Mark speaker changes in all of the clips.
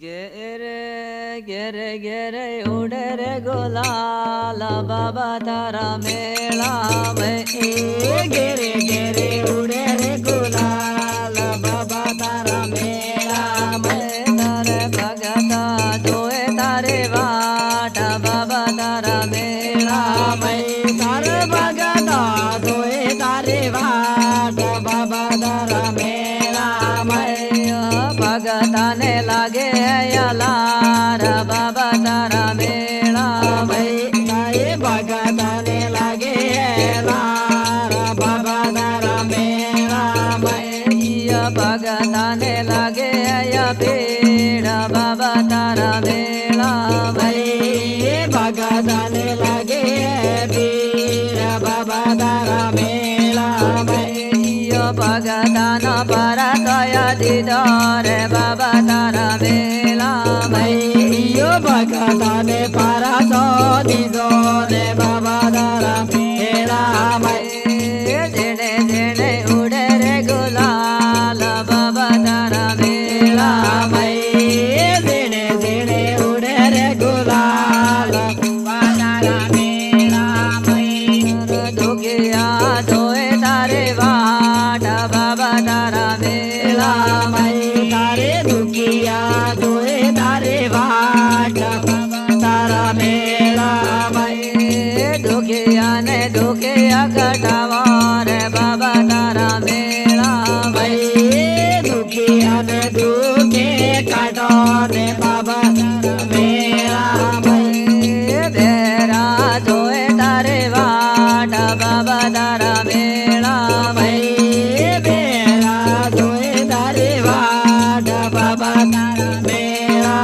Speaker 1: Gere gere gere udere gulala baba tara mela mein gere gere udere gulala baba tara mela mein tare bhagata joe tare vaata baba tara mela mein tare bhagata joe tare vaata baba tara mela mein bhagata ne lage यालार बाबा तारा मेला भाई गाए भगता ने लगे यालार बाबा तारा मेला भैया भगता ने लगे या पेड़ बाबा तारा मेला भाई भगता ने लगे पेड़ बाबा तारा मेला भैया भगता न परतया दीदार बाबा तारा मेला यो भगता ने पारा तो दीदो रे बाबा तारा मेला जेने जेने उड़े रे गुलाल बाबा तारा मेला जेने जेने उड़े रे गुलाल बाबा तारा मेला दुखिया धोए तारे वाट बाबा तारा मेला तारे दुखिया धोए तारे वाट तारा मेला दुखिया ने दुखिया कटावा रे बाबा तारा मेला दुखिया ने दुखे काटो रे बाबा तारा मेला बेरा धोए तारे वाट बाबा तारा मेला बेरा धोए तारे वाट बाबा तारा मेला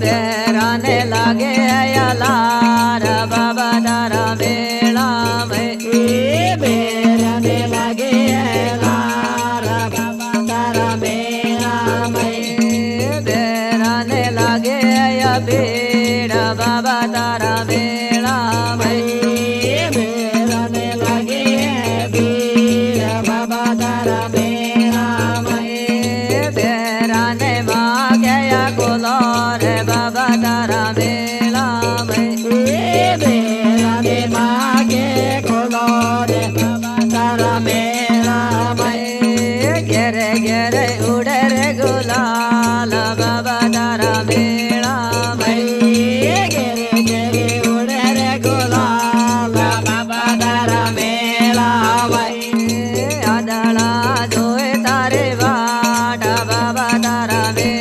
Speaker 1: बेरा ने लगे यालार बाबा तारा मेला बेरा ने लगे यालार बाबा तारा मेला बेरा ने लगे या बेड़ा बाबा तारा मेला बेरा ने लगे बेड़ा बाबा तारा मेला बेरा ने माँ गया कोलोर बाबा तारा मेला बेरा ने माँ के कोलोर बाबा तारा मेला गेरे गेरे उड़े रे गुलाल बाबा तारा मेला गेरे गेरे उड़े रे गुलाल बाबा तारा मेला आदला धोए तारे वाट बाबा तारा मेला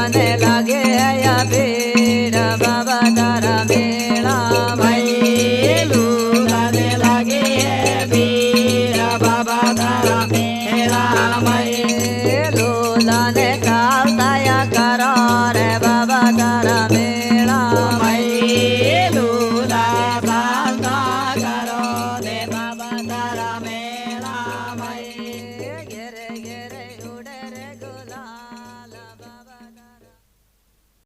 Speaker 1: મને લાગે